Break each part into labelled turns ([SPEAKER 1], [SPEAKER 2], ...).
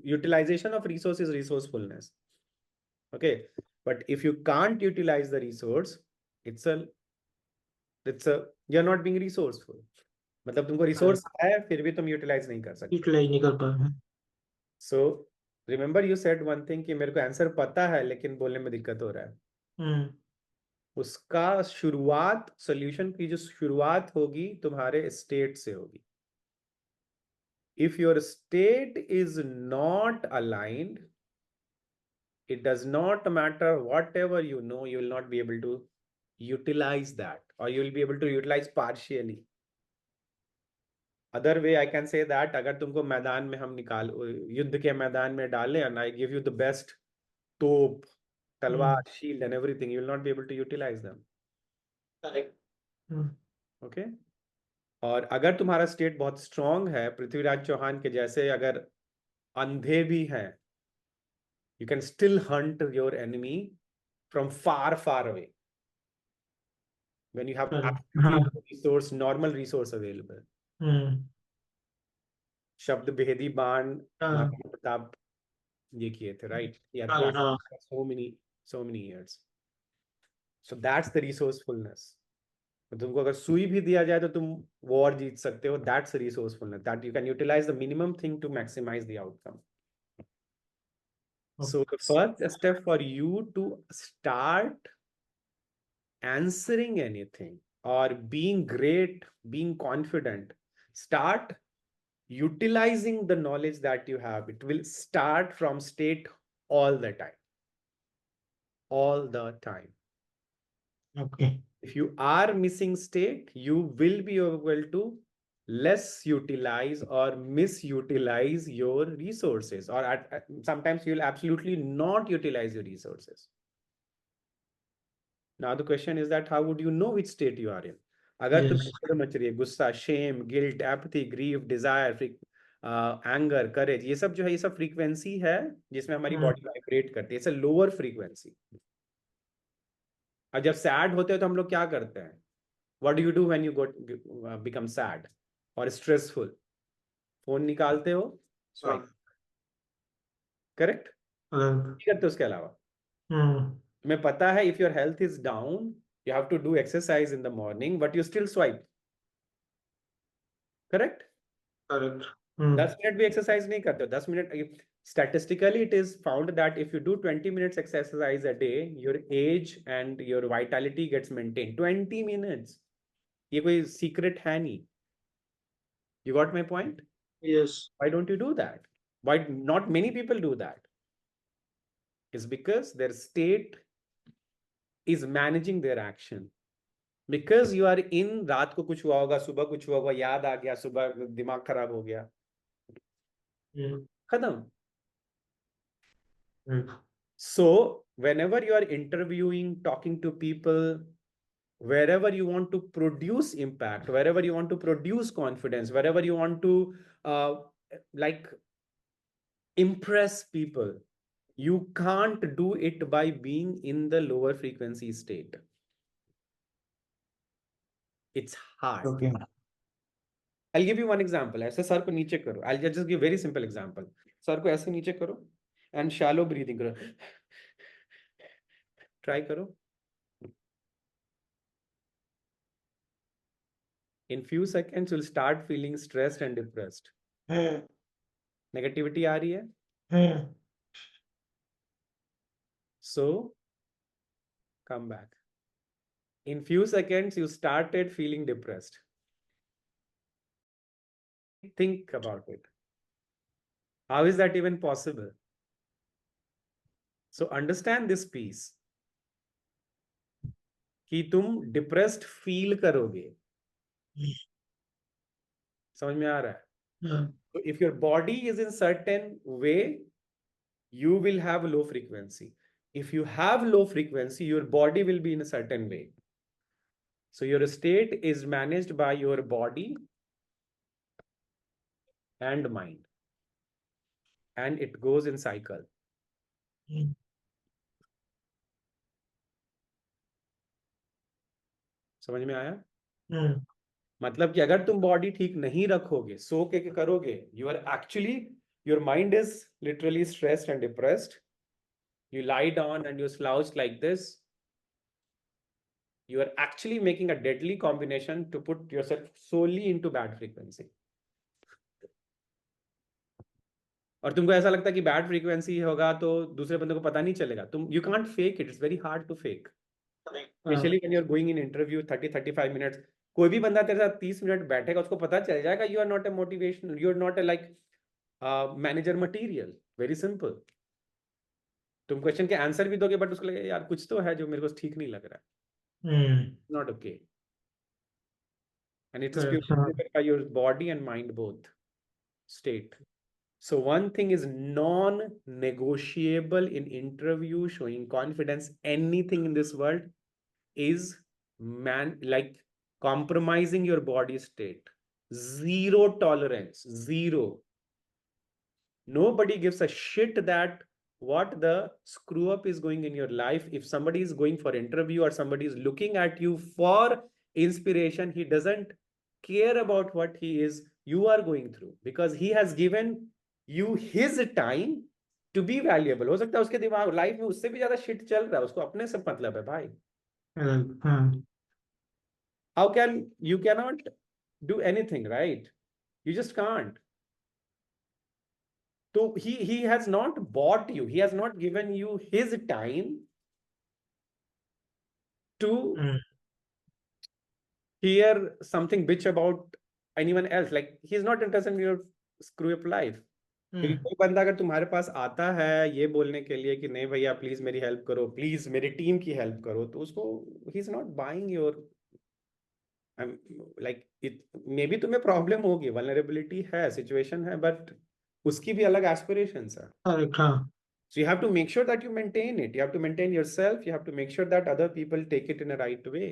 [SPEAKER 1] utilization of resource is resourcefulness. Okay, but if you can't utilize the resource, it's a you're not being resourceful. मतलब तुमको resource है फिर भी तुम utilise नहीं कर सकते.
[SPEAKER 2] यूटिलाइज नहीं कर पा रहे.
[SPEAKER 1] So remember you said one thing कि मेरे को आंसर पता है लेकिन बोलने में दिक्कत हो रहा है. उसका शुरुआत, सॉल्यूशन की जो शुरुआत होगी तुम्हारे स्टेट से होगी. If your state is not aligned, it does not matter whatever you know, you will not be able to utilize that, or you will be able to utilize partially. Other way I can say that अगर तुमको मैदान में हम निकाल युद्ध के मैदान में डालें and I give you the best तोप, तलवार, shield and everything, you will not be able to utilize them.
[SPEAKER 2] Correct.
[SPEAKER 1] Okay? और अगर तुम्हारा स्टेट बहुत स्ट्रांग है, पृथ्वीराज चौहान के जैसे अगर अंधे भी हैं, you can still hunt your enemy from far far away when you have absolutely no resource, normal resource available. शब्द भेदी बाण महाराणा प्रताप ये किए थे, right? He had planned so many years. So that's the resourcefulness. तुमको अगर सुई भी दिया जाए तो तुम वॉर जीत सकते हो. That's the resourcefulness, that you can utilize the minimum thing to maximize the outcome. So the first step for you to start answering anything or being great, being confident, start utilizing the knowledge that you have. It will start from state all the time. All the time.
[SPEAKER 2] Okay.
[SPEAKER 1] If you are missing state, you will be able to less utilize or misutilize your resources, or sometimes you'll absolutely not utilize your resources. Now the question is that how would you know which state you are in? अगर तुम्हें much रही है गुस्सा, shame, guilt, apathy, grief, desire, anger, courage, ये सब जो है ये सब फ्रीक्वेंसी है जिसमें हमारी बॉडी वाइब्रेट करती है. It's a lower frequency. और जब सैड होते हैं तो हम लोग क्या करते हैं? What do you do when you got become sad और स्ट्रेसफुल? फोन निकालते हो, स्वाइप. करेक्ट? करते उसके अलावा तुम्हें पता है if your health is down you have to do exercise in the morning, but you still swipe. Correct? Correct. 10 minute भी एक्सरसाइज नहीं करते हो. 10 minute, statistically it is found that if you do 20 minutes exercise a day, your age and your vitality gets maintained. 20 minutes. ये कोई secret है नहीं. You got my point? Yes. Why don't you do that? Why not many people do that? It's because their state is managing their action. Because you are in, रात को कुछ हुआ होगा, सुबह कुछ हुआ होगा, याद आ गया, सुबह दिमाग खराब हो गया, खत्म. So whenever you are interviewing, talking to people, wherever you want to produce impact, wherever you want to produce confidence, wherever you want to like impress people, you can't do it by being in the lower frequency state. It's hard. Okay. I'll give you one example. ऐसे sir को नीचे करो. I'll just give very simple example. Sir को ऐसे नीचे करो and shallow breathing करो. Try करो. In few seconds you'll start feeling stressed and depressed. Negativity आ रही है. So come back. In few seconds you started feeling depressed. Think about it. How is that even possible? So understand this piece. कि तुम depressed feel करोगे. समझ में आ रहा है? So if your body is in certain way, you will have low frequency. If you have low frequency, your body will be in a certain way. So your state is managed by your body and mind. And it goes in cycle. समझ में आया? मतलब कि अगर तुम body ठीक नहीं रखोगे, सो के करोगे, you are actually your mind is literally stressed and depressed. You lie down and you slouch like this. You are actually making a deadly combination to put yourself solely into bad frequency. और तुमको ऐसा लगता है कि bad frequency होगा तो दूसरे बंदे को पता नहीं चलेगा. तुम you can't fake it. It's very hard to fake, especially when you are going in interview 30-35 minutes. कोई भी बंदा तेरे साथ 30 मिनट बैठेगा, उसको पता चल जाएगा you are not a motivational, you are not a like manager material. Very simple. तुम क्वेश्चन के आंसर भी दोगे बट उसको लगेगा यार कुछ तो है जो मेरे को ठीक नहीं लग रहा है. Not okay. And it is purely by your body and mind both state. So one thing is non-negotiable in interview, showing confidence, anything in this world is like compromising your body state. Zero tolerance, zero. Nobody gives a shit that what the screw up is going in your life. If somebody is going for interview or somebody is looking at you for inspiration, he doesn't care about what you are going through, because he has given you his time to be valuable. हो सकता है उसके दिमाग life में उससे भी ज्यादा shit चल रहा है, उसको अपने से मतलब है भाई. How can you cannot do anything, right? You just can't. So he has not bought you. He has not given you his time to hear something bitch about anyone else. Like he's not interested in your screw up life. क्योंकि कोई बंदा अगर तुम्हारे पास आता है ये बोलने के लिए कि नहीं भैया प्लीज मेरी हेल्प करो, प्लीज मेरी टीम की हेल्प करो, तो उसको he is not buying your like it. May be तुम्हें प्रॉब्लम होगी, वल्नरेबिलिटी है, सिचुएशन है, बट उसकी भी अलग एस्पिरेशंस है. So you have to make sure that you maintain it. You have to maintain yourself. You have to make sure that other people take it in a right way.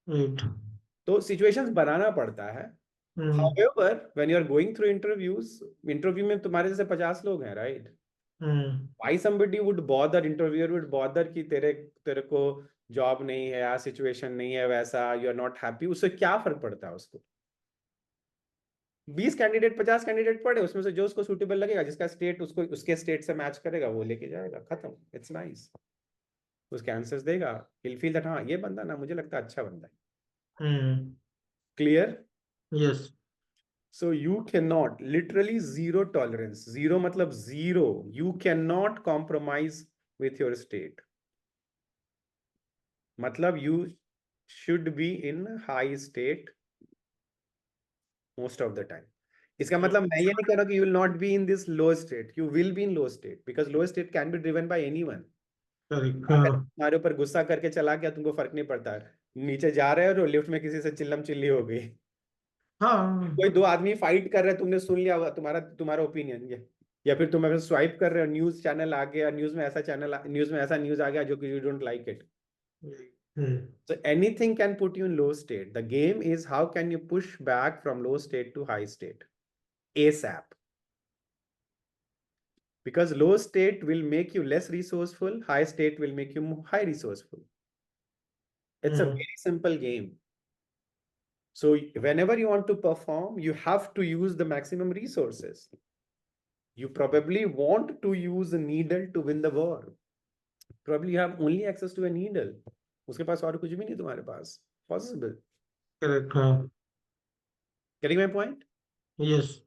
[SPEAKER 2] Right.
[SPEAKER 1] तो situations बनाना पड़ता है. However, when you are going through interviews, interview में तुम्हारे जैसे 50 लोग हैं, right? Why somebody would bother, interviewer would bother कि तेरे को जॉब नहीं है या सिचुएशन नहीं है वैसा, you are not happy, उससे क्या फर्क पड़ता है उसको? 20 कैंडिडेट 50 कैंडिडेट पड़े, उसमें से जो उसको सूटेबल लगेगा, जिसका स्टेट उसको उसके स्टेट से मैच करेगा, वो लेके जाएगा, खत्म. It's nice. उसके आंसर्स देगा, he'll feel that हाँ ये बंदा ना मुझे लगता है अच्छा बंदा है. Clear?
[SPEAKER 2] Yes.
[SPEAKER 1] So you cannot, literally zero tolerance. Zero मतलब zero. You cannot compromise with your state. मतलब you should be in high state most of the time. इसका मतलब मैं ये नहीं कह रहा कि you will not be in this low state. You will be in low state because low state can be driven by anyone. अगर तुम्हारे ऊपर गुस्सा करके चला गया तुमको फर्क नहीं पड़ता. नीचे जा रहे हो लिफ्ट में किसी से चिल्लम चिल्ली हो गई, कोई दो आदमी फाइट कर रहे हैं, तुमने सुन लिया तुम्हारा तुम्हारा ओपिनियन, या फिर तुम अगर स्वाइप कर रहे हो, न्यूज चैनल आ गया, न्यूज में ऐसा न्यूज आ गया जो कि you don't like it. So anything can put you in low state. The game is how can you push back from low state to high state ASAP. Because low state will make you less resourceful, high state will make you high resourceful. It's a very simple game. So whenever you want to perform, you have to use the maximum resources. You probably want to use a needle to win the war. Probably you have only access to a needle. उसके पास और कुछ भी नहीं तुम्हारे पास. Possible.
[SPEAKER 2] Correct.
[SPEAKER 1] Getting my point?
[SPEAKER 2] Yes.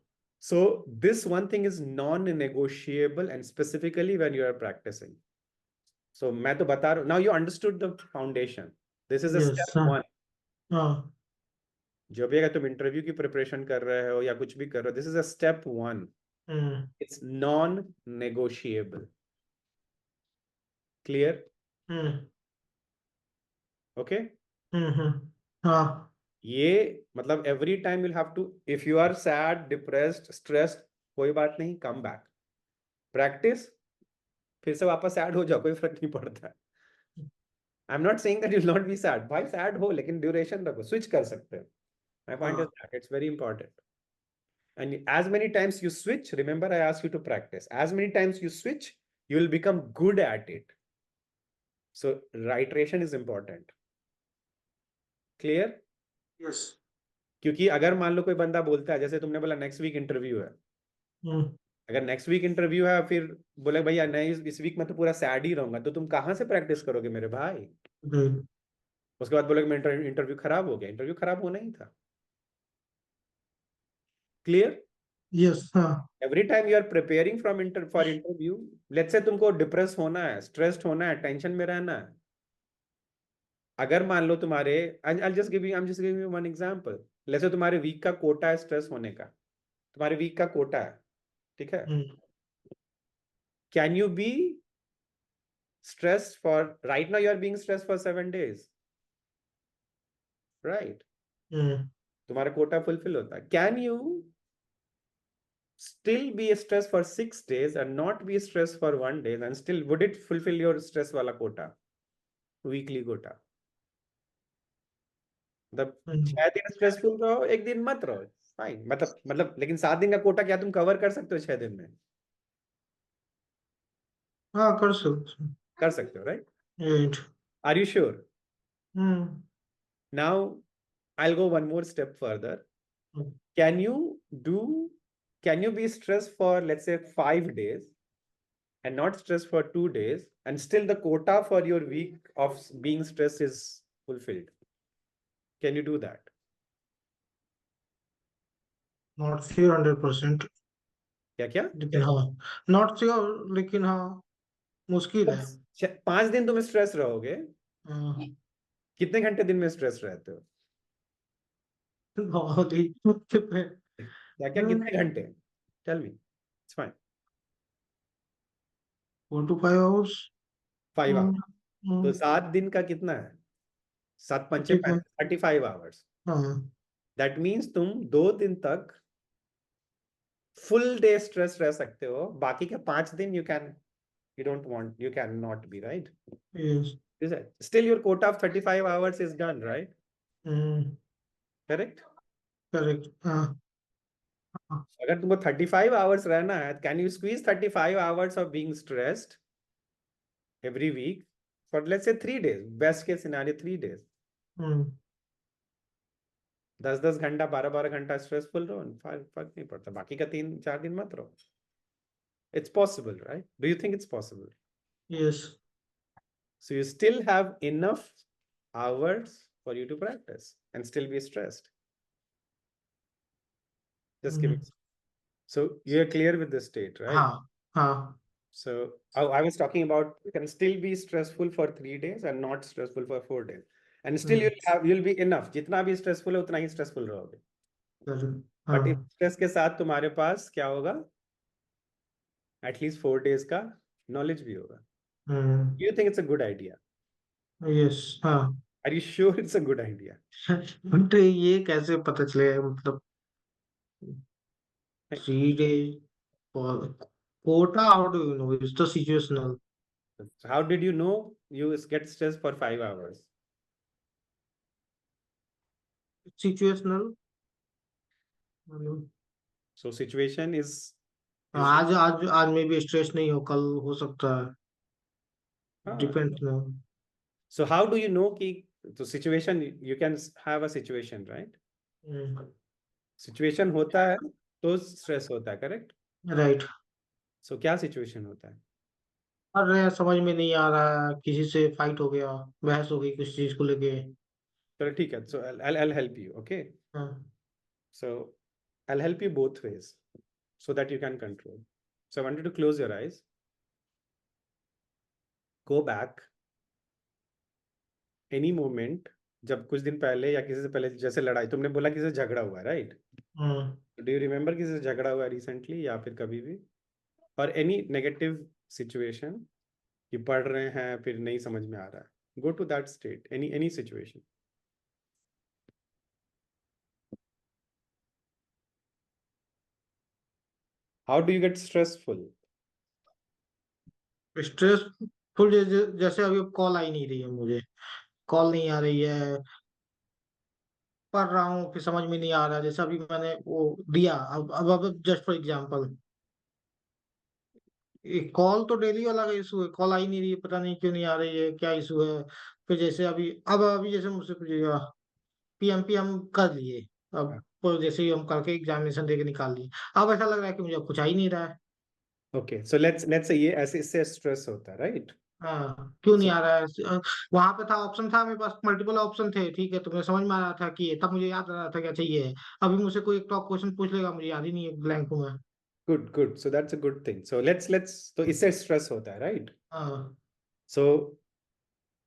[SPEAKER 1] So this one thing is non-negotiable, and specifically when you are practicing. So मैं तो बता रहा हूँ. Now you understood the foundation. This is a step one. जो भी अगर तुम इंटरव्यू की प्रिपरेशन कर रहे हो या कुछ भी कर रहे हो, this is a step one. It's non negotiable. Clear? Okay. ये मतलब every time you'll have to, if you are sad, depressed, stressed, कोई बात नहीं, कम बैक, प्रैक्टिस, फिर से वापस सैड हो जाओ, कोई फर्क नहीं पड़ता. I am not saying that you will not be sad. भाई सैड हो लेकिन ड्यूरेशन रखो, स्विच कर सकते हो. My point is that it's very important. And as many times you switch, remember I asked you to practice. As many times you switch, you will become good at it. So iteration is important. Clear?
[SPEAKER 2] Yes.
[SPEAKER 1] क्योंकि अगर मान लो कोई बंदा बोलता है, जैसे तुमने बोला नेक्स्ट वीक इंटरव्यू है, अगर नेक्स्ट वीक इंटरव्यू है फिर बोले भैया नहीं इस वीक में तो पूरा सैड ही रहूंगा, तो तुम कहाँ से प्रैक्टिस करोगे मेरे भाई?
[SPEAKER 2] राइट।
[SPEAKER 1] उसके बाद बोले मैं इंटरव्यू खराब हो गया, इंटरव्यू खराब होना ही था। क्लियर?
[SPEAKER 2] यस। हाँ।
[SPEAKER 1] Every time you are preparing for interview, let's say तुमको डिप्रेस होना है, स्ट्रेस्ड होना है, टेंशन में रहना है, अगर मान लो तुम्हारे, I am just giving you one example, let's say तुम्हारे वीक का कोटा है स्ट्रेस होने का, तुम्हारे वीक का कोटा है, ठीक है?
[SPEAKER 2] Hmm.
[SPEAKER 1] Can you be stressed for right now, you are being stressed for 7 days, right?
[SPEAKER 2] हम्म।
[SPEAKER 1] तुम्हारा कोटा फुलफिल होता है, can you still be stressed for 6 days and not be stressed for 1 day, and still would it fulfill your stress wala quota, weekly quota? मतलब
[SPEAKER 2] हम्म।
[SPEAKER 1] 6 दिन stressful रहो, एक दिन मत रहो, फाइन, मतलब लेकिन 7 दिन का कोटा क्या तुम कवर कर सकते हो 6 दिन में?
[SPEAKER 2] हाँ, कर सकते हैं।
[SPEAKER 1] कर सकते हो, right?
[SPEAKER 2] Right.
[SPEAKER 1] Are you sure?
[SPEAKER 2] Hmm.
[SPEAKER 1] Now I'll go one more step further. Can you do, can you be stressed for let's say 5 days and not stressed for 2 days, and still the quota for your week of being stressed is fulfilled? Can you do that?
[SPEAKER 2] Not sure 100%।
[SPEAKER 1] क्या क्या?
[SPEAKER 2] लेकिन हाँ, not sure लेकिन हाँ, मुश्किल है।
[SPEAKER 1] 5 दिन तुम स्ट्रेस रहोगे,
[SPEAKER 2] हाँ,
[SPEAKER 1] कितने घंटे दिन में स्ट्रेस रहते हो?
[SPEAKER 2] बहुत ही मुश्किल है।
[SPEAKER 1] क्या क्या कितने घंटे? Tell me, it's fine.
[SPEAKER 2] 4 to 5 hours।
[SPEAKER 1] 5 hour, तो
[SPEAKER 2] हम्म।
[SPEAKER 1] 7 दिन का कितना है? सात पंचे
[SPEAKER 2] 35।
[SPEAKER 1] 35 आवर्स।
[SPEAKER 2] हाँ।
[SPEAKER 1] दैट मीन्स तुम 2 दिन तक फुल डे स्ट्रेस रह सकते हो, बाकी के 5 दिन you can, you don't want, you cannot be, right?
[SPEAKER 2] Yes.
[SPEAKER 1] Is it still your quota of 35 hours is done, right?
[SPEAKER 2] Hmm.
[SPEAKER 1] Correct?
[SPEAKER 2] Correct. हाँ। हाँ।
[SPEAKER 1] अगर तुमको 35 आवर्स रहना है, can you squeeze 35 hours of being stressed every week for let's say 3 days, best case scenario 3 days,
[SPEAKER 2] hmm.
[SPEAKER 1] 10-10 घंटा 12-12 घंटा stressful रहो, फर्क फर्क नहीं पड़ता, बाकी का 3-4 दिन मत रहो। It's possible, right? Do you think it's possible?
[SPEAKER 2] Yes.
[SPEAKER 1] So you still have enough hours for you to practice and still be stressed. Just give me. So you're clear with the state, right?
[SPEAKER 2] हाँ। हाँ।
[SPEAKER 1] So I was talking about you can still be stressful for 3 days and not stressful for 4 days. And still
[SPEAKER 2] hmm.
[SPEAKER 1] you'll be enough. जितना भी stressful है उतना ही stressful रहोगे.
[SPEAKER 2] Correct.
[SPEAKER 1] But इस
[SPEAKER 2] हाँ।
[SPEAKER 1] stress के साथ तुम्हारे पास क्या होगा? At least 4 days का knowledge भी होगा.
[SPEAKER 2] हम्म।
[SPEAKER 1] Do you think it's a good idea?
[SPEAKER 2] Yes. हाँ।
[SPEAKER 1] Are you sure it's a good idea?
[SPEAKER 2] But ये कैसे पता चलेगा, मतलब 3 days quota, how do you know? It's the situational.
[SPEAKER 1] How did you know you get stressed for 5 hours?
[SPEAKER 2] Situational, मतलब
[SPEAKER 1] So situation is
[SPEAKER 2] आज आज आज में भी स्ट्रेस नहीं हो, कल हो सकता है।
[SPEAKER 1] हाँ.
[SPEAKER 2] डिपेंड ना।
[SPEAKER 1] So how do you know कि तो situation, you can have a situation, right? Situation होता है तो stress होता है, correct?
[SPEAKER 2] राइट।
[SPEAKER 1] So क्या situation होता है?
[SPEAKER 2] अरे समझ में नहीं आ रहा है, किसी से फाइट हो गया, बहस हो गई किसी चीज को लेके।
[SPEAKER 1] चलो ठीक है, so I'll help you, okay?
[SPEAKER 2] हाँ।
[SPEAKER 1] So I'll help you both ways so that you can control. So I want you to close your eyes, go back any moment, जब कुछ दिन पहले या किसी से पहले जैसे लड़ाई, तुमने बोला किसी से झगड़ा हुआ, राइट?
[SPEAKER 2] हाँ।
[SPEAKER 1] डू यू रिमेम्बर किसी से झगड़ा हुआ रिसेंटली या फिर कभी भी? और एनी नेगेटिव सिचुएशन कि पढ़ रहे हैं फिर नहीं समझ में आ रहा है, go to that state, any situation. How do you get stressful?
[SPEAKER 2] Stressful, जैसे अभी कॉल आई नहीं रही है मुझे, कॉल नहीं आ रही है, पढ़ रहा हूँ फिर समझ में नहीं आ रहा है, जैसे अभी मैंने वो दिया, अब जस्ट फॉर एग्जांपल, कॉल तो डेली वाला का इशू है, कॉल आई नहीं रही है, पता नहीं क्यों नहीं आ रही है, क्या इशू है। फिर जैसे अभी अब अभी जैसे मुझसे पूछिएगा, पीएम कर लिए, अब तो जैसे ही हम करके एग्जामिनेशन दे के निकाल लिए, अब ऐसा लग रहा है कि मुझे अब कुछ आ ही नहीं रहा है।
[SPEAKER 1] Okay, so let's say ये ऐसे इससे स्ट्रेस होता है, right?
[SPEAKER 2] हाँ, क्यों नहीं
[SPEAKER 1] So
[SPEAKER 2] आ रहा है? वहां पे था, ऑप्शन था मेरे पास, मल्टीपल ऑप्शन थे, ठीक है, तो मुझे समझ में आ रहा था कि तब मुझे याद आ रहा था क्या चाहिए। अभी मुझसे कोई एक टॉप क्वेश्चन पूछ लेगा, मुझे याद ही नहीं है, ब्लैंक हूँ मैं।
[SPEAKER 1] good. So that's a good thing. So let's तो इससे स्ट्रेस होता है, right?
[SPEAKER 2] हाँ।
[SPEAKER 1] So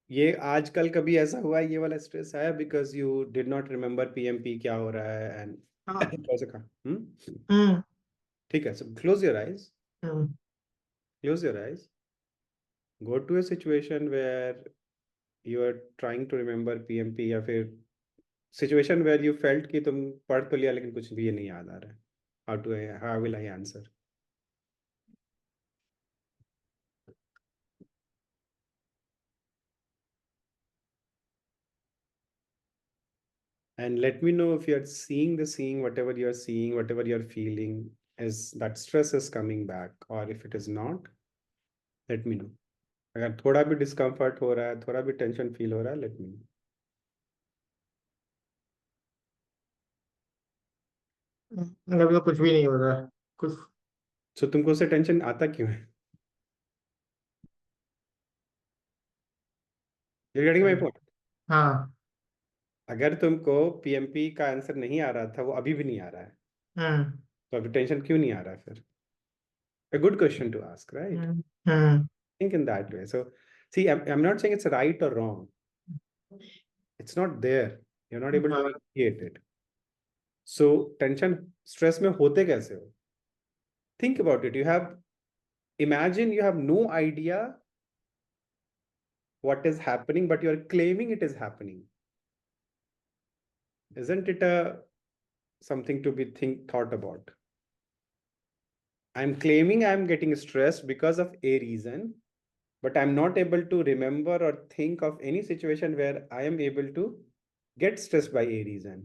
[SPEAKER 1] ये आजकल कभी ऐसा हुआ है, ये वाला स्ट्रेस आया because you did not remember PMP क्या हो रहा है एंड
[SPEAKER 2] हाँ।
[SPEAKER 1] कैसे का
[SPEAKER 2] हम्म।
[SPEAKER 1] ठीक है, so close your eyes,
[SPEAKER 2] hmm.
[SPEAKER 1] Close your eyes, go to a situation where you are trying to remember PMP, या फिर सिचुएशन वेयर यू फेल्ट कि तुम पढ़ तो लिया लेकिन कुछ भी ये नहीं याद आ रहा है. How will I answer? And let me know if you are seeing whatever you are seeing, whatever you are feeling, is that stress is coming back, or if it is not, let me know. अगर थोड़ा भी discomfort हो रहा है, थोड़ा भी tension feel हो रहा है, लेट मी नो.
[SPEAKER 2] अभी तो कुछ भी नहीं हो रहा है, कुछ।
[SPEAKER 1] सो तुमको उससे टेंशन आता क्यों है? You getting my point?
[SPEAKER 2] हाँ।
[SPEAKER 1] अगर तुमको पीएमपी का आंसर नहीं आ रहा था, वो अभी भी नहीं आ रहा है,
[SPEAKER 2] हम्म।
[SPEAKER 1] तो अभी टेंशन क्यों नहीं आ रहा है फिर? A good question to ask, right?
[SPEAKER 2] Hmm. Hmm.
[SPEAKER 1] Think in that way. So see, I'm not saying it's right or wrong. It's not there. You're not able to
[SPEAKER 2] हाँ।
[SPEAKER 1] recreate it. So tension stress में होते कैसे हो? Think about it. Imagine you have no idea what is happening, but you're claiming it is happening. Isn't it a something to be thought about? I'm claiming I'm getting stressed because of a reason, but I'm not able to remember or think of any situation where I am able to get stressed by a reason.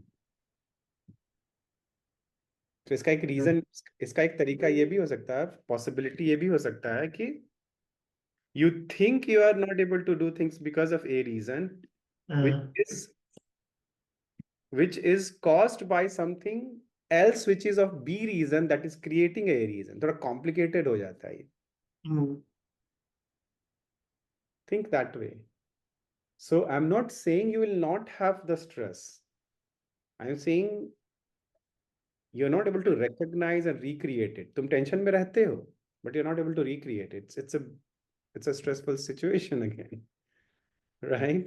[SPEAKER 1] तो इसका एक reason, इसका एक तरीका ये भी हो सकता है, पॉसिबिलिटी ये भी हो सकता है कि you think you are not able to do things because of a reason, which
[SPEAKER 2] hmm.
[SPEAKER 1] is which is caused by something else which is of B reason that is creating a reason. थोड़ा complicated हो जाता है ये.
[SPEAKER 2] हम्म।
[SPEAKER 1] Think that way. So I'm not saying you will not have the stress. I'm saying you're not able to recognize and recreate it. तुम tension में रहते हो, but you're not able to recreate it. It's a stressful situation again, right?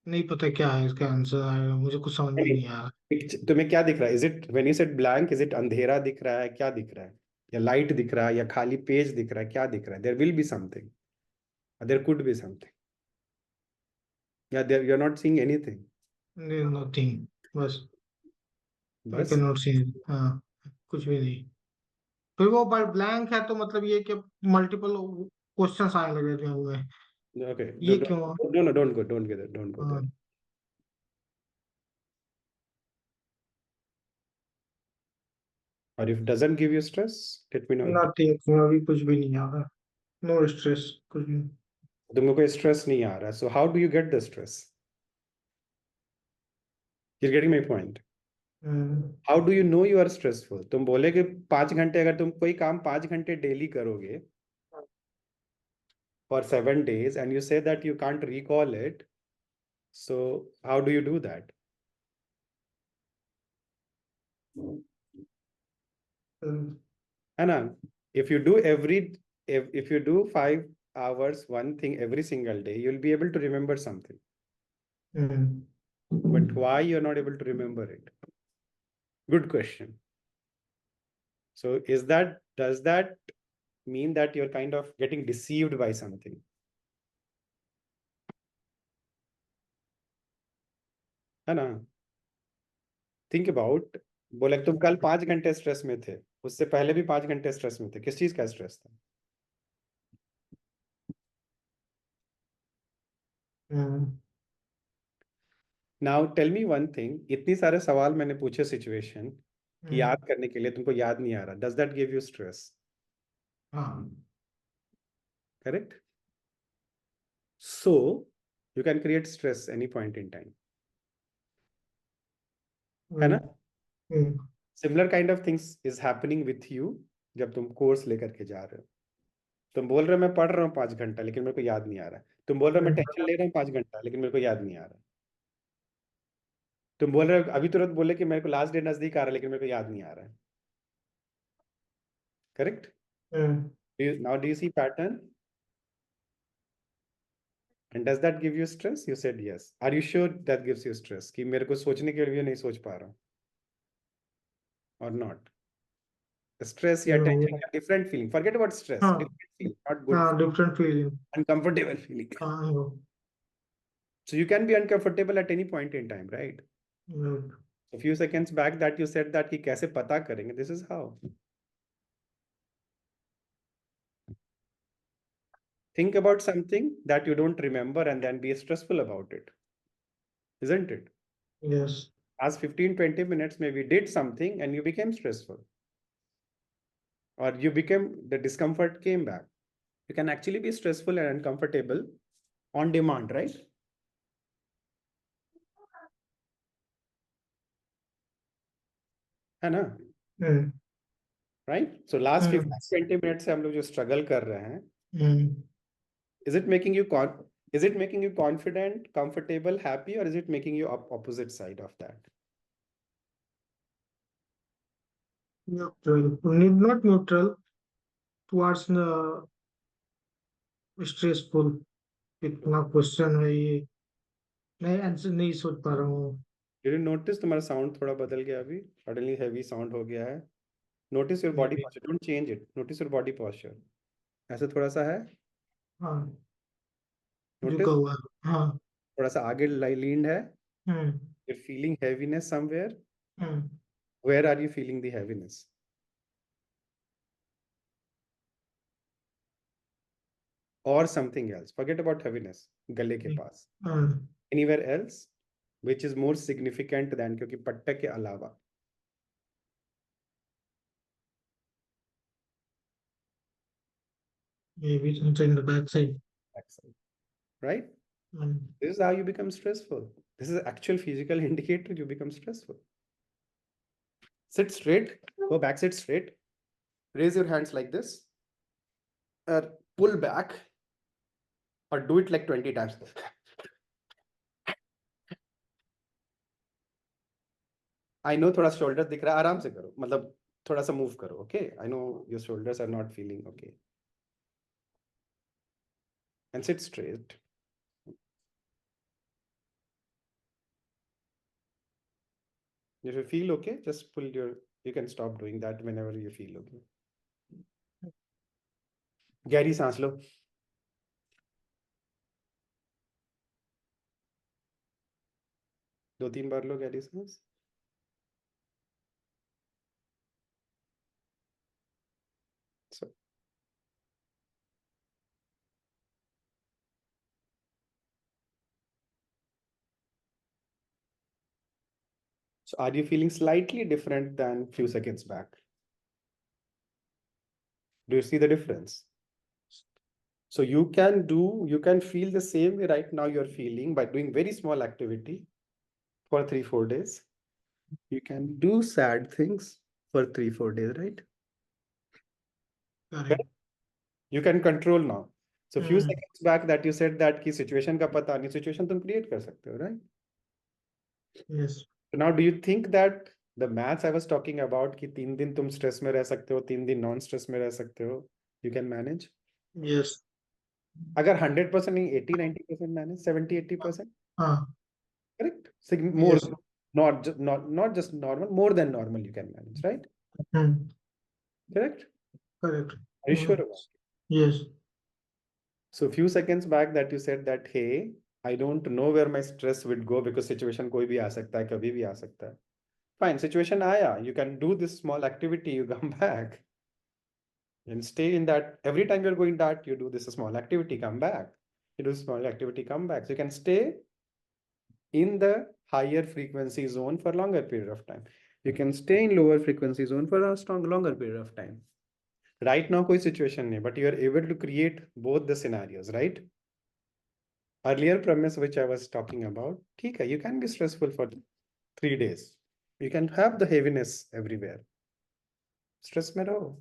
[SPEAKER 2] नहीं पता क्या है इसका answer, मुझे कुछ समझ में नहीं आ रहा।
[SPEAKER 1] तुम्हें क्या दिख रहा है? Is it when you said blank, is it अंधेरा दिख रहा है, क्या दिख रहा है? या लाइट दिख रहा है, या खाली पेज दिख रहा है, क्या दिख रहा है? There will be something, there could be something, या there you are not seeing anything.
[SPEAKER 2] Nothing, बस। आई कैन
[SPEAKER 1] बस.
[SPEAKER 2] Not see. हाँ, कुछ भी नहीं। फिर वो ब्लैंक है तो मतलब ये कि मल्टीपल क्वेश्चंस आने लगे थे हुए।
[SPEAKER 1] ओके,
[SPEAKER 2] ये क्यों?
[SPEAKER 1] Don't go there.
[SPEAKER 2] हाँ।
[SPEAKER 1] और if doesn't give you stress, let me know.
[SPEAKER 2] Nothing, अभी कुछ भी नहीं आ रहा। नो स्ट्रेस, कुछ भी।
[SPEAKER 1] तुमको कोई स्ट्रेस नहीं आ रहा, so how do you get the stress? You getting my point?
[SPEAKER 2] Hmm.
[SPEAKER 1] How do you know you are stressful? तुम बोले कि 5 घंटे, अगर तुम कोई काम 5 घंटे डेली करोगे for 7 days and you say that you can't recall it, so how do you do that? Anna, if you do if you do 5 hours one thing every single day, you'll be able to remember something.
[SPEAKER 2] Hmm.
[SPEAKER 1] But why you're not able to remember it? Good question. So does that mean that you're kind of getting deceived by something? Anna, think about, बोले तुम कल 5 घंटे stress में थे, उससे पहले भी 5 घंटे स्ट्रेस में थे, किस चीज का स्ट्रेस था?
[SPEAKER 2] Hmm.
[SPEAKER 1] Now tell me one thing, इतनी सारे सवाल मैंने पूछे सिचुएशन कि
[SPEAKER 2] हम्म।
[SPEAKER 1] याद करने के लिए, तुमको याद नहीं आ रहा, does that give you stress?
[SPEAKER 2] हाँ।
[SPEAKER 1] Correct. So you can create stress any point in time, है
[SPEAKER 2] वही।
[SPEAKER 1] ना?
[SPEAKER 2] Hmm.
[SPEAKER 1] Similar kind of things is happening with you. जब तुम कोर्स लेकर के जा रहे हो, तुम बोल रहे हो मैं पढ़ रहा हूँ 5 घंटा लेकिन मेरे को याद नहीं आ रहा है। तुम बोल रहे हो मैं टेंशन ले रहा हूँ 5 घंटा लेकिन मेरे को याद नहीं आ रहा है। तुम बोल रहे हो अभी तुरंत बोले कि मेरे को लास्ट डे नजदीक आ रहा है लेकिन मेरे को याद नहीं आ रहा है। Correct? Now do you see pattern? And does that give you stress? You said yes. Are you sure that gives you stress? कि मेरे को सोचने के लिए नहीं सोच पा रहा हूँ or not? Stress या tension या different feeling. Forget about stress.
[SPEAKER 2] हाँ
[SPEAKER 1] Different feeling, not good
[SPEAKER 2] हाँ,
[SPEAKER 1] feeling.
[SPEAKER 2] Different feeling.
[SPEAKER 1] Uncomfortable feeling.
[SPEAKER 2] हाँ वो,
[SPEAKER 1] So you can be uncomfortable at any point in time, right? A few seconds back that you said that कि कैसे पता करेंगे? This is how. Think about something that you don't remember and then be stressful about it. Isn't it?
[SPEAKER 2] Yes.
[SPEAKER 1] As 15-20 minutes maybe did something and you became stressful. Or you became, the discomfort came back. You can actually be stressful and uncomfortable on demand, right? है ना? Right? So last 15-20 minutes से हम लोग जो struggle कर रहे हैं, is it making you is it making you confident, comfortable, happy, or is it making you opposite side of that?
[SPEAKER 2] Neutral, not neutral, towards stressful. इतना क्वेश्चन है ये, मैं आंसर नहीं सोच पा रहा हूँ।
[SPEAKER 1] Did you notice तुम्हारा sound थोड़ा बदल गया अभी? Suddenly heavy sound हो गया है. Notice your body posture. Don't change it. Notice your body posture. ऐसे थोड़ा सा है.
[SPEAKER 2] हाँ, झुका
[SPEAKER 1] Notice
[SPEAKER 2] हुआ है। हाँ।
[SPEAKER 1] थोड़ा सा आगे leaned है.
[SPEAKER 2] हम्म
[SPEAKER 1] You're feeling heaviness somewhere.
[SPEAKER 2] Hmm
[SPEAKER 1] Where are you feeling the heaviness? Or something else. Forget about heaviness. गले के पास. Anywhere else which is more significant than, क्योंकि पट्टे के अलावा.
[SPEAKER 2] maybe something in the back side.
[SPEAKER 1] Backside. Right? This is how you become stressful. This is an actual physical indicator you become stressful. Sit straight. Go back, sit straight. Raise your hands like this. Or pull back. Or do it like 20 times. I know थोड़ा shoulders दिख रहा है, आराम से करो, मतलब थोड़ा सा move करो, okay? I know your shoulders are not feeling okay. And sit straight. If you feel okay, just pull your, you can stop doing that whenever you feel okay. गहरी सांस लो. 2-3 बार लो गहरी सांस. So are you feeling slightly different than few seconds back? Do you see the difference? So you can feel the same way right now you're feeling by doing very small activity for 3-4 days. You can do sad things for 3-4 days, right?
[SPEAKER 2] Correct.
[SPEAKER 1] You can control now. So few seconds back that you said that ki situation का पता नहीं, situation तुम create कर सकते हो, right?
[SPEAKER 2] Yes.
[SPEAKER 1] So now do you think that the maths I was talking about कि 3 दिन तुम stress में रह सकते हो, 3 दिन non stress में रह सकते हो, you can manage?
[SPEAKER 2] Yes.
[SPEAKER 1] अगर 100% नहीं, 80-90% manage, 70-80%,
[SPEAKER 2] हाँ।
[SPEAKER 1] correct? More,
[SPEAKER 2] Yes.
[SPEAKER 1] not just normal, more than normal you can manage, right? Correct?
[SPEAKER 2] Correct.
[SPEAKER 1] Are you sure about it?
[SPEAKER 2] Yes.
[SPEAKER 1] So a few seconds back that you said that, hey, I don't know where my stress would go because situation कोई भी आ सकता है, कभी भी आ सकता है. Fine, situation आया, you can do this small activity, you come back and stay in that. Every time you're going that, you do this small activity, come back. You do small activity, come back. So you can stay in the higher frequency zone for longer period of time. You can stay in lower frequency zone for a longer period of time. Right now कोई situation नहीं, but you are able to create both the scenarios, right? Earlier premise which I was talking about, ठीक है, you can be stressful for 3 days. You can have the heaviness everywhere. Stress में रहो.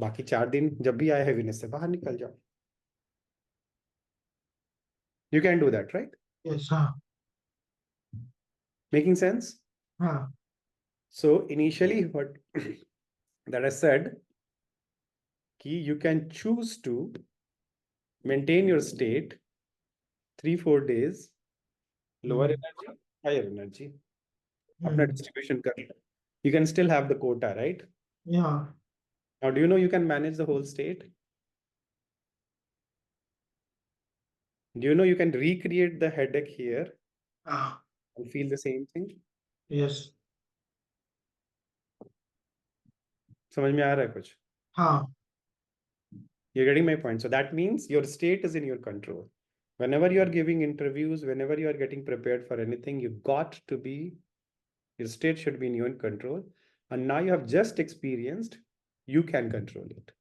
[SPEAKER 1] बाकी 4 दिन जब भी आए हैवीनेस से बाहर निकल जाओ. You can do that, right?
[SPEAKER 2] Yes, हाँ.
[SPEAKER 1] Making sense?
[SPEAKER 2] हाँ.
[SPEAKER 1] So initially what that I said, you can choose to maintain your state 3-4 days, lower energy, higher energy. Apna distribution kar. You can still have the quota, right?
[SPEAKER 2] Yeah.
[SPEAKER 1] Now, do you know you can manage the whole state? Do you know you can recreate the headache here and feel the same thing?
[SPEAKER 2] Yes.
[SPEAKER 1] समझ में आ रहा है कुछ?
[SPEAKER 2] हाँ.
[SPEAKER 1] You're getting my point. So that means your state is in your control. Whenever you are giving interviews, whenever you are getting prepared for anything, your state should be in your control. And now you have just experienced, you can control it.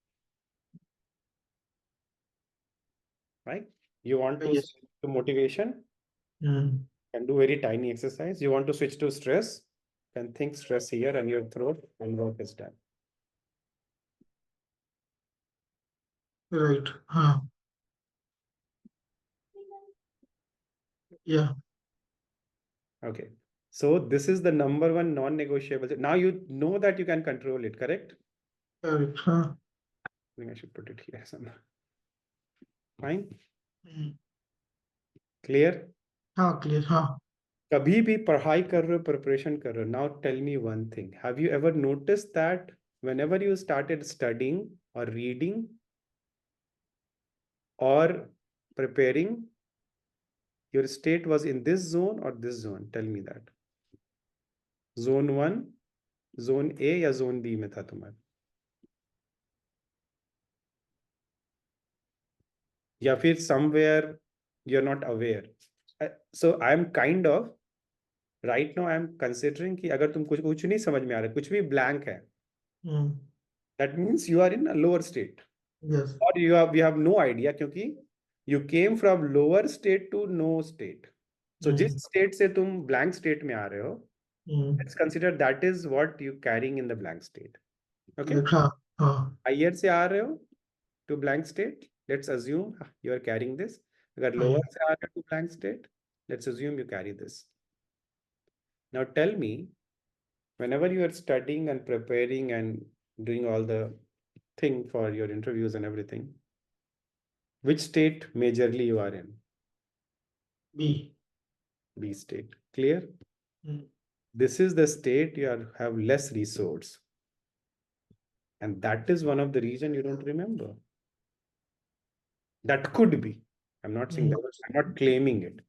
[SPEAKER 1] Right? You want to
[SPEAKER 2] Yes.
[SPEAKER 1] switch to motivation, can do very tiny exercise. You want to switch to stress, can think stress here and your throat and work is done.
[SPEAKER 2] Right. हाँ. Yeah.
[SPEAKER 1] Okay. So this is the number one non-negotiable. Now you know that you can control it, correct?
[SPEAKER 2] Correct. हाँ.
[SPEAKER 1] I think I should put it here somewhere. Fine. Clear?
[SPEAKER 2] हाँ, clear. हाँ.
[SPEAKER 1] कभी भी पढ़ाई कर रहे हो, preparation कर रहे हो. Now tell me one thing. Have you ever noticed that whenever you started studying or reading or preparing, your state was in this zone or this zone? Tell me that. Zone 1, zone A या zone B में था तुम्हारा? या फिर somewhere you're not aware? So I'm kind of right now I'm considering कि अगर तुम कुछ नहीं समझ में आ रहा, कुछ भी blank है, that means you are in a lower state.
[SPEAKER 2] Yes.
[SPEAKER 1] Or we have no idea क्योंकि you came from lower state to no state. So जिस state से तुम blank state में आ रहे हो, let's consider that is what you carrying in the blank state. Okay?
[SPEAKER 2] हाँ. हाँ.
[SPEAKER 1] Higher से आ रहे हो to blank state, let's assume you are carrying this. अगर lower से आ रहे हो to blank state, let's assume you carry this. Now tell me, whenever you are studying and preparing and doing all the thing for your interviews and everything, which state majorly you are in?
[SPEAKER 2] B.
[SPEAKER 1] B state. Clear? This is the state have less resource. And that is one of the reason you don't remember. That could be. I'm not saying that. I'm not claiming it.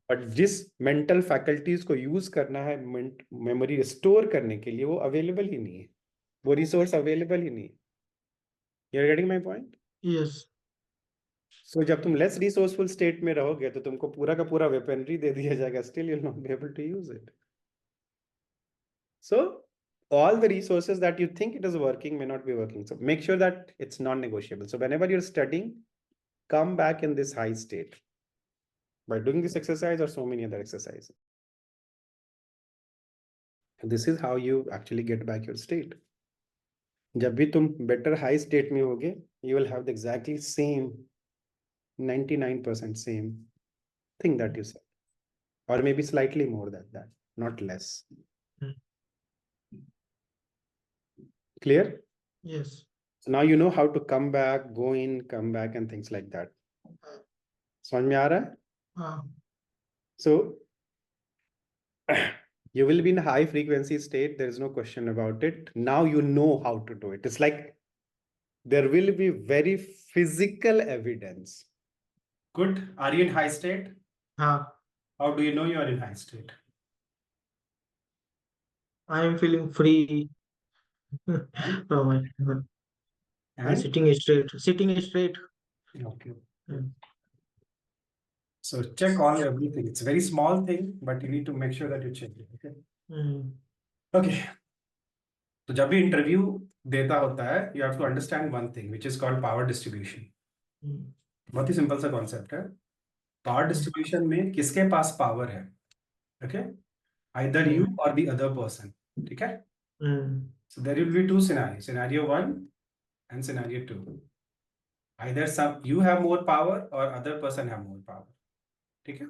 [SPEAKER 1] But जिस mental faculties को use करना है memory store करने के लिए, वो available ही नहीं है. वो resource available ही नहीं है. You're getting my point?
[SPEAKER 2] Yes.
[SPEAKER 1] So जब तुम less resourceful state में रहोगे तो तुमको पूरा का पूरा weaponry दे दिया जाएगा. Still you'll not be able to use it. So all the resources that you think it is working may not be working. So make sure that it's non-negotiable. So whenever you're studying, come back in this high state by doing this exercise or so many other exercises. This is how you actually get back your state. जब भी तुम better high state में होगे, you will have the exactly same 99% same thing that you said, or maybe slightly more than that, not less. Clear?
[SPEAKER 2] Yes.
[SPEAKER 1] So now you know how to come back, go in, come back, and things like that. समझ में आ रहा है?
[SPEAKER 2] हाँ.
[SPEAKER 1] So you will be in a high frequency state. There is no question about it. Now you know how to do it. It's like there will be very physical evidence. Good. Are you in high state?
[SPEAKER 2] हाँ.
[SPEAKER 1] How do you know you are in high state?
[SPEAKER 2] I am feeling free from my head. I'm
[SPEAKER 1] And
[SPEAKER 2] sitting straight. Sitting straight.
[SPEAKER 1] okay. So check all everything. It's a very small thing, but you need to make sure that you check it. Okay. Okay. तो जब भी interview देता होता है, you have to understand one thing, which is called power distribution. बहुत ही simple सा concept है. Power distribution में किसके पास पावर है? ओके, आइदर यू और द अदर पर्सन. ठीक है? So there will be two scenarios. Scenario 1, and scenario 2. Either you have more power or other person have more power. ठीक है?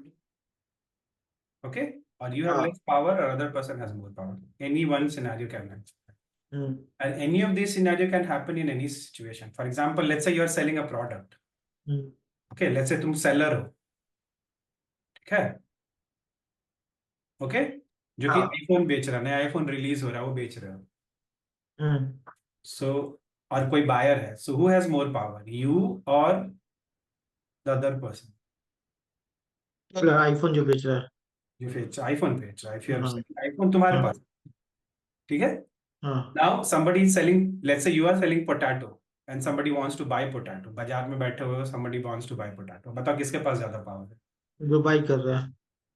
[SPEAKER 1] Okay? Or you have
[SPEAKER 2] हाँ.
[SPEAKER 1] less power or other person has more power. Any one scenario can happen.
[SPEAKER 2] Hmm.
[SPEAKER 1] And any of these scenario can happen in any situation. For example, let's say you are selling a product.
[SPEAKER 2] Hmm.
[SPEAKER 1] Okay, let's say तुम seller हो. ठीक है? Okay? जो कि
[SPEAKER 2] हाँ.
[SPEAKER 1] IPhone बेच रहा है, नया आईफोन रिलीज हो रहा है, वो बेच रहे हो.
[SPEAKER 2] हम्म.
[SPEAKER 1] So, और कोई buyer है. So who has more power? You or the other person?
[SPEAKER 2] IPhone जो बेच रहा है.
[SPEAKER 1] जो आईफोन बेच रहा है. If you are
[SPEAKER 2] हाँ.
[SPEAKER 1] selling iPhone, तुम्हारे
[SPEAKER 2] हाँ.
[SPEAKER 1] पास. ठीक है?
[SPEAKER 2] हाँ.
[SPEAKER 1] Now somebody is selling, let's say you are selling potato and somebody wants to buy potato. बाजार में बैठे हुए हो, somebody wants to buy potato. बताओ किसके पास ज्यादा पावर है?
[SPEAKER 2] जो बाई कर रहा है.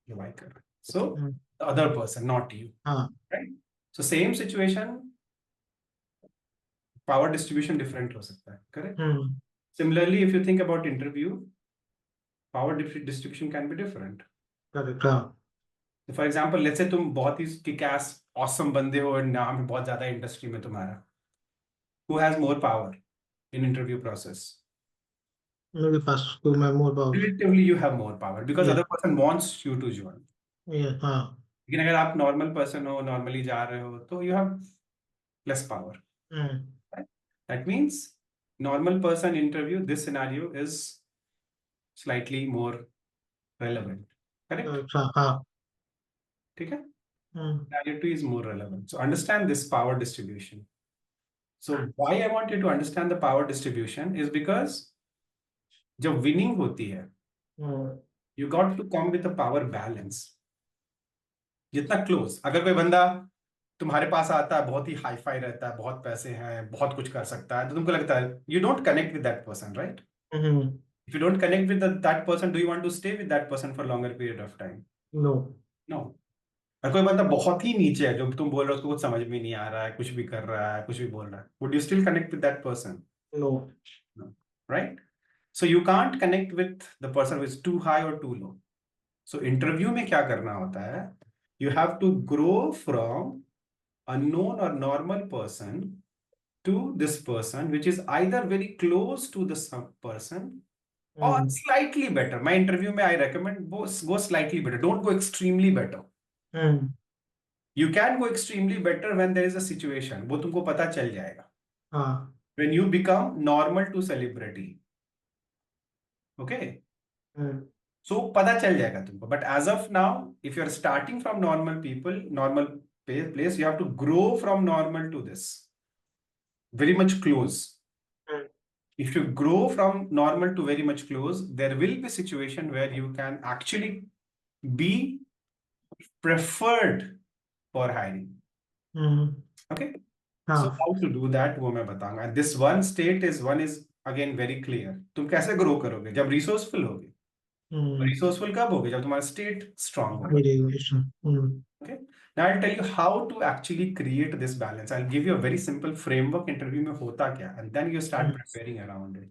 [SPEAKER 1] जो buy कर रहा है. So
[SPEAKER 2] hmm.
[SPEAKER 1] the other person, not you.
[SPEAKER 2] हाँ.
[SPEAKER 1] Right? So same situation, power distribution different हो सकता है. Correct?
[SPEAKER 2] Hmm.
[SPEAKER 1] Similarly, if you think about interview, power distribution can be different.
[SPEAKER 2] Correct. हाँ.
[SPEAKER 1] So for example, let's say तुम बहुत ही kick-ass, awesome बंदे हो, नाम है बहुत ज्यादा इंडस्ट्री में तुम्हारा. Who has more power in interview process?
[SPEAKER 2] मेरे पास तो मैं more power.
[SPEAKER 1] Relatively you have more power because
[SPEAKER 2] ये.
[SPEAKER 1] other person wants you to join.
[SPEAKER 2] ये. हाँ.
[SPEAKER 1] लेकिन अगर आप नॉर्मल पर्सन हो, नॉर्मली जा रहे हो, तो you have less power.
[SPEAKER 2] Hmm.
[SPEAKER 1] That means normal person interview, this scenario is slightly more relevant. Correct?
[SPEAKER 2] Correct. हाँ. हाँ.
[SPEAKER 1] ठीक है?
[SPEAKER 2] हम्म.
[SPEAKER 1] Scenario 2 is more relevant. So understand this power distribution. So why I want you to understand the power distribution is because जब winning होती है,
[SPEAKER 2] हम्म.
[SPEAKER 1] you got to come with a power balance. जितना close, अगर कोई बंदा तुम्हारे पास आता है, बहुत ही हाई फाई रहता है, बहुत पैसे हैं, बहुत कुछ कर सकता है, तो तुमको लगता है you don't connect with that person, right?
[SPEAKER 2] Hmm.
[SPEAKER 1] If you don't connect with that person, do you want to stay with that person for longer period of time?
[SPEAKER 2] No.
[SPEAKER 1] No. और कोई बंदा बहुत ही नीचे है, जो तुम बोल रहे हो उसको कुछ समझ में नहीं आ रहा है, कुछ भी कर रहा है, कुछ भी बोल रहा है, would you still connect with that person?
[SPEAKER 2] No.
[SPEAKER 1] No. Right? So you can't connect with the person who is too high or too low. So interview में क्या करना होता है? You have to grow from unknown or normal person to this person, which is either very close to the person or
[SPEAKER 2] hmm.
[SPEAKER 1] slightly better. My interview में I recommend go slightly better. Don't go extremely better.
[SPEAKER 2] Hmm.
[SPEAKER 1] You can go extremely better when there is a situation. वो तुमको पता चल जाएगा.
[SPEAKER 2] हाँ.
[SPEAKER 1] When you become normal to celebrity. Okay?
[SPEAKER 2] Hmm.
[SPEAKER 1] So पता चल जाएगा तुमको. But as of now, if you are starting from normal people, normal place, you have to grow from normal to this. Very much close.
[SPEAKER 2] Hmm.
[SPEAKER 1] If you grow from normal to very much close, there will be a situation where you can actually be preferred for hiring.
[SPEAKER 2] Hmm.
[SPEAKER 1] Okay? So
[SPEAKER 2] हाँ.
[SPEAKER 1] how to do that वो मैं बताऊंगा. And this one is again very clear. तुम कैसे grow करोगे? जब resourceful होगे.
[SPEAKER 2] हम्म.
[SPEAKER 1] Resourceful कब होगे? जब तुम्हारा state strong होगा.
[SPEAKER 2] Regulation. Hmm.
[SPEAKER 1] Okay. Now I'll tell you how to actually create this balance. I'll give you a very simple framework interview में होता क्या, and then you start
[SPEAKER 2] hmm.
[SPEAKER 1] preparing around it.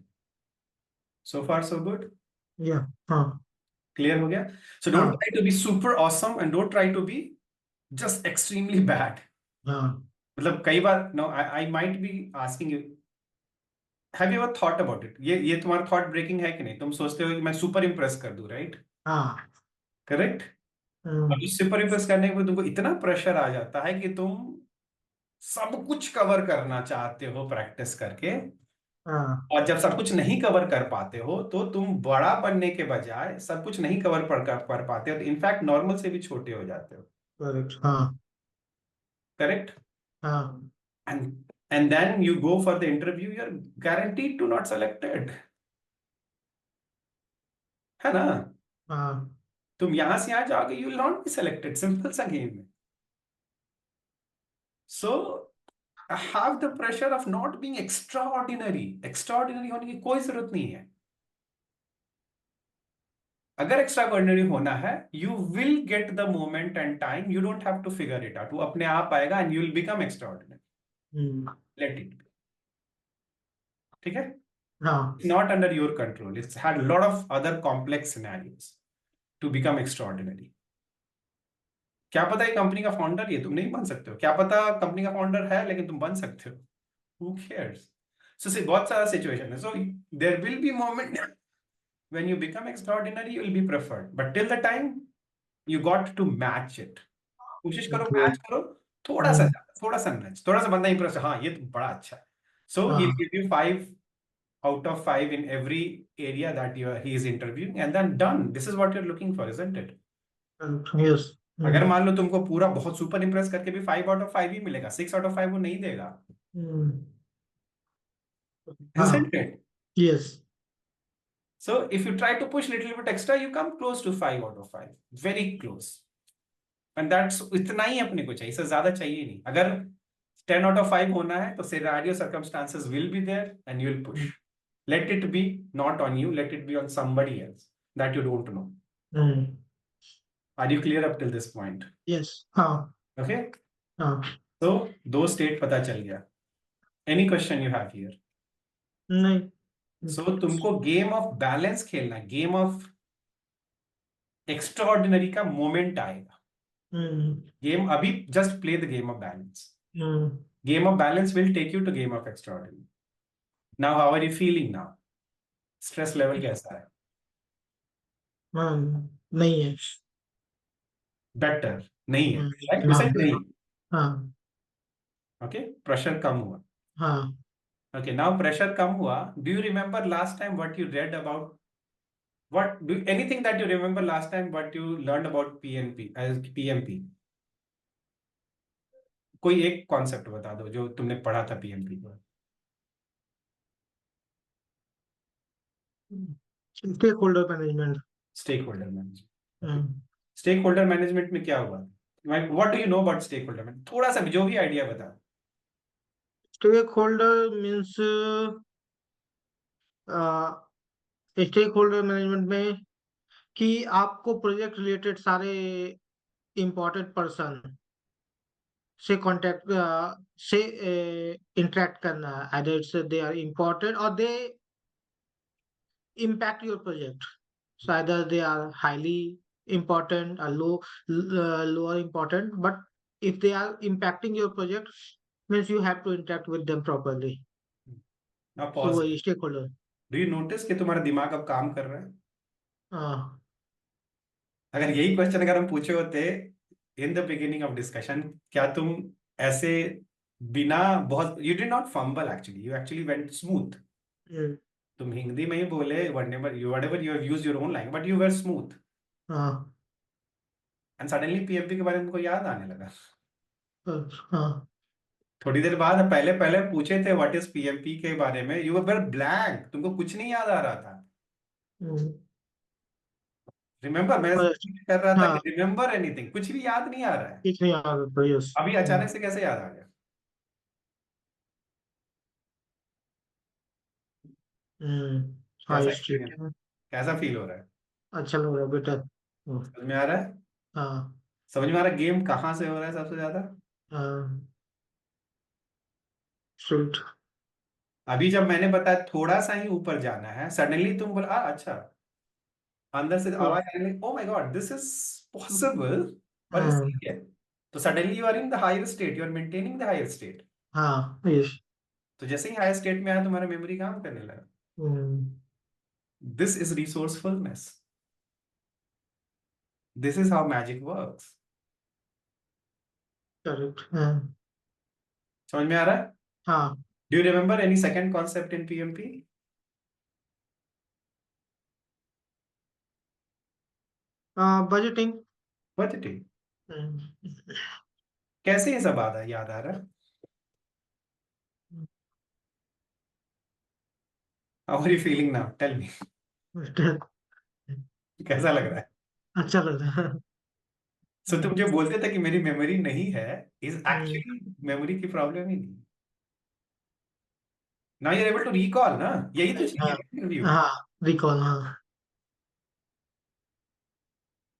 [SPEAKER 1] So far so good.
[SPEAKER 2] या. हाँ.
[SPEAKER 1] Clear हो गया? So don't
[SPEAKER 2] हाँ.
[SPEAKER 1] try to be super awesome and don't try to be just extremely bad.
[SPEAKER 2] हाँ.
[SPEAKER 1] मतलब कई बार no, I might be asking you, have you ever thought about it? ये तुम्हारा thought breaking है कि नहीं? तुम सोचते हो कि मैं super impress कर दूं, right?
[SPEAKER 2] हाँ.
[SPEAKER 1] Correct? और
[SPEAKER 2] हम्म.
[SPEAKER 1] उस super impress करने के बाद तुमको इतना pressure आ जाता है कि तुम सब कुछ कवर करना चाहते हो प्रैक्टिस करके,
[SPEAKER 2] हाँ.
[SPEAKER 1] और जब सब कुछ नहीं कवर कर पाते हो तो तुम बड़ा बनने के बजाय सब कुछ नहीं कवर कर पाते हो, तो इनफैक्ट नॉर्मल से भी छोटे हो जाते हो.
[SPEAKER 2] करेक्ट. हाँ.
[SPEAKER 1] करेक्ट?
[SPEAKER 2] हाँ.
[SPEAKER 1] And then you go for the interview, you are guaranteed to not selected. है ना?
[SPEAKER 2] हाँ.
[SPEAKER 1] तुम यहां से यहां जाओगे, you will not be selected. Simple सा गेम है. So have the pressure of not being extraordinary. Extraordinary होने की कोई जरूरत नहीं है. अगर एक्स्ट्रा ऑर्डिनरी होना है, you will get the moment and time. You don't have to figure it out. वो अपने आप आएगा and you will become extraordinary.
[SPEAKER 2] Hmm.
[SPEAKER 1] Let it. ठीक है?
[SPEAKER 2] हाँ.
[SPEAKER 1] It's not under your control. It's had a lot of other complex scenarios to become extraordinary. क्या पता है कंपनी का फाउंडर, ये तुम नहीं बन सकते हो. क्या पता कंपनी का फाउंडर है लेकिन तुम बन सकते हो. Who cares? So see, बहुत सारा situation है. So there will be moment when you become extraordinary, you will be preferred. But till the time, you got to match it. कोशिश करो,
[SPEAKER 2] Okay.
[SPEAKER 1] मैच करो, थोड़ा सा मैच, थोड़ा सा बंदा इंप्रेस, हाँ ये तो बड़ा अच्छा है. So he'll
[SPEAKER 2] हाँ.
[SPEAKER 1] give you 5 out of 5 in every area that he is interviewing, and then done. This is what you're looking for, isn't it?
[SPEAKER 2] Yes.
[SPEAKER 1] अगर मान लो तुमको पूरा बहुत सुपर इंप्रेस करके भी 5 out of 5 ही मिलेगा, 6 out of 5 वो नहीं देगा,
[SPEAKER 2] हाँ.
[SPEAKER 1] isn't it?
[SPEAKER 2] Yes.
[SPEAKER 1] So if you try to push little bit extra, you come close to 5 out of 5, very close. And that's इतना ही अपने को चाहिए, इससे ज्यादा चाहिए नहीं. अगर 10 out of 5 होना है तो scenario circumstances will be there and you will push. Let it be not on you, let it be on somebody else that you don't know. Are you clear up till this point?
[SPEAKER 2] Yes. हाँ.
[SPEAKER 1] Okay.
[SPEAKER 2] हाँ.
[SPEAKER 1] So दो state पता चल गया. Any question you have here?
[SPEAKER 2] नहीं.
[SPEAKER 1] So तुमको game of balance खेलना है, गेम ऑफ एक्स्ट्राऑर्डिनरी का मोमेंट आएगा. गेम अभी just play the game of balance. Game of balance will take you to game of extraordinary. Now how are you feeling now? Stress level कैसा है?
[SPEAKER 2] नहीं है.
[SPEAKER 1] Better नहीं है, राइट? यू
[SPEAKER 2] हाँ.
[SPEAKER 1] सेड नहीं.
[SPEAKER 2] हाँ.
[SPEAKER 1] ओके, प्रेशर कम हुआ.
[SPEAKER 2] हाँ.
[SPEAKER 1] Okay, now pressure कम हुआ. Do you remember last time what you read about? What do anything that you remember last time what you learned about PNP as PMP? कोई एक concept बता दो जो तुमने पढ़ा था पीएमपी को.
[SPEAKER 2] Stakeholder management.
[SPEAKER 1] Stakeholder management. Stakeholder management में क्या हुआ? What do you know about stakeholder management? थोड़ा सा जो भी आइडिया बता.
[SPEAKER 2] Stakeholder means stakeholder management में कि आपको प्रोजेक्ट रिलेटेड सारे इम्पोर्टेंट पर्सन से कांटेक्ट से इंटरेक्ट करना है. आइदर दे आर इम्पोर्टेंट और they impact your project. So either they are highly important or lower important, but if they are impacting your project, means you have to interact with them properly.
[SPEAKER 1] Now
[SPEAKER 2] So
[SPEAKER 1] pause.
[SPEAKER 2] वही stakeholder.
[SPEAKER 1] Do you notice कि तुम्हारा दिमाग अब काम कर रहा है?
[SPEAKER 2] हाँ.
[SPEAKER 1] अगर यही क्वेश्चन अगर हम पूछे होते in the beginning of discussion, क्या तुम ऐसे बिना बहुत, you did not fumble, actually you actually went smooth. तुम हिंदी में ही बोले whatever you have used your own language, but you were smooth.
[SPEAKER 2] हाँ.
[SPEAKER 1] And suddenly पीएमपी के बारे में तुमको याद आने लगा.
[SPEAKER 2] हाँ.
[SPEAKER 1] थोड़ी देर बाद पहले पहले पूछे थे व्हाट इज पीएमपी के बारे में, यू वर ब्लैंक, तुमको कुछ नहीं याद आ रहा था. रिमेम्बर मैं कर रहा था
[SPEAKER 2] हाँ.
[SPEAKER 1] कि रिमेम्बर एनीथिंग, कुछ भी याद नहीं आ रहा है.
[SPEAKER 2] कुछ नहीं आ रहा था. यस.
[SPEAKER 1] अभी अचानक से कैसे याद आ गया?
[SPEAKER 2] हाँ.
[SPEAKER 1] कैसा
[SPEAKER 2] स्ट्रिक्ट.
[SPEAKER 1] एक्सपीरियंस, कैसा फील हो रहा है?
[SPEAKER 2] अच्छा लग रहा है बेटर.
[SPEAKER 1] समझ में आ रहा है?
[SPEAKER 2] हाँ.
[SPEAKER 1] समझ में आ रहा है गेम कहाँ से हो रहा है सबसे ज्यादा?
[SPEAKER 2] हाँ. स्ट्रिक्ट.
[SPEAKER 1] अभी जब मैंने बताया थोड़ा सा ही ऊपर जाना है, सडनली तुम बोला अच्छा, अंदर से आवाज आने लगी, oh my god this is possible, और ये
[SPEAKER 2] हाँ.
[SPEAKER 1] सही है. तो suddenly you are in the higher state, you are maintaining the higher state.
[SPEAKER 2] हाँ. यस.
[SPEAKER 1] तो जैसे ही हायर स्टेट में आया तुम्हारा मेमोरी काम करने लगा. This is resourcefulness. This is how magic works.
[SPEAKER 2] Correct. हाँ.
[SPEAKER 1] समझ में आ रहा है?
[SPEAKER 2] हाँ.
[SPEAKER 1] Do you remember any second concept in PMP?
[SPEAKER 2] Budgeting.
[SPEAKER 1] Budgeting. कैसे ये सब याद आ रहा है? How are you feeling now, tell me. कैसा लग रहा है?
[SPEAKER 2] अच्छा लग रहा है.
[SPEAKER 1] सो तुम जो बोलते थे कि मेरी मेमोरी नहीं है, इज
[SPEAKER 2] हम्म,
[SPEAKER 1] एक्चुअली मेमोरी की प्रॉब्लम ही नहीं. Now you are able to recall ना, यही तो
[SPEAKER 2] हाँ.
[SPEAKER 1] चाहिए इंटरव्यू.
[SPEAKER 2] हाँ. रिकॉल. हाँ.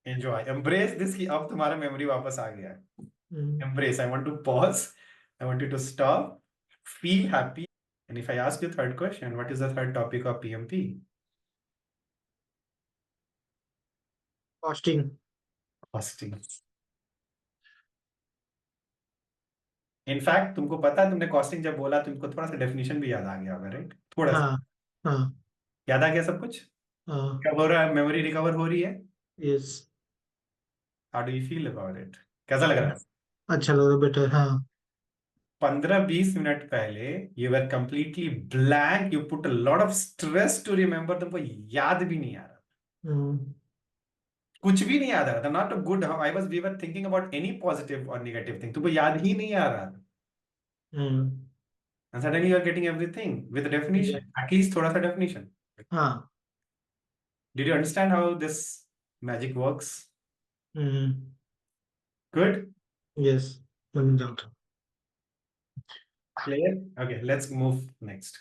[SPEAKER 1] एंजॉय, एम्ब्रेस दिस कि अब तुम्हारा मेमोरी वापस आ गया है.
[SPEAKER 2] हम्म,
[SPEAKER 1] Embrace. I want to pause. I want you to stop. Feel happy. And if I ask you third question, what is the third topic of PMP?
[SPEAKER 2] Costing.
[SPEAKER 1] Fasting. In fact तुमको पता है, तुमने कॉस्टिंग जब बोला तुमको थोड़ा सा डेफिनेशन भी याद आ गया होगा, राइट? थोड़ा सा
[SPEAKER 2] हाँ हाँ
[SPEAKER 1] याद आ गया सब कुछ?
[SPEAKER 2] हाँ।
[SPEAKER 1] क्या हो रहा है? मेमोरी रिकवर हो रही है?
[SPEAKER 2] Yes.
[SPEAKER 1] How do you feel about it? कैसा लग रहा है?
[SPEAKER 2] अच्छा लग रहा है बेटर, हाँ।
[SPEAKER 1] 15-20 मिनट पहले you were completely blank, you put a lot of stress to remember, तुमको याद भी नहीं आ रहा,
[SPEAKER 2] हम्म
[SPEAKER 1] कुछ भी नहीं याद आ रहा था, not a good, I was we were thinking about any positive और नेगेटिव थिंग, तुमको याद ही नहीं आ रहा था।
[SPEAKER 2] हम्म।
[SPEAKER 1] And suddenly you are getting everything with a
[SPEAKER 2] Yeah.
[SPEAKER 1] definition, at least थोड़ा सा definition.
[SPEAKER 2] हाँ।
[SPEAKER 1] Did you understand how this magic works?
[SPEAKER 2] Hmm.
[SPEAKER 1] Good?
[SPEAKER 2] Yes, no doubt.
[SPEAKER 1] Clear? Okay, let's move next.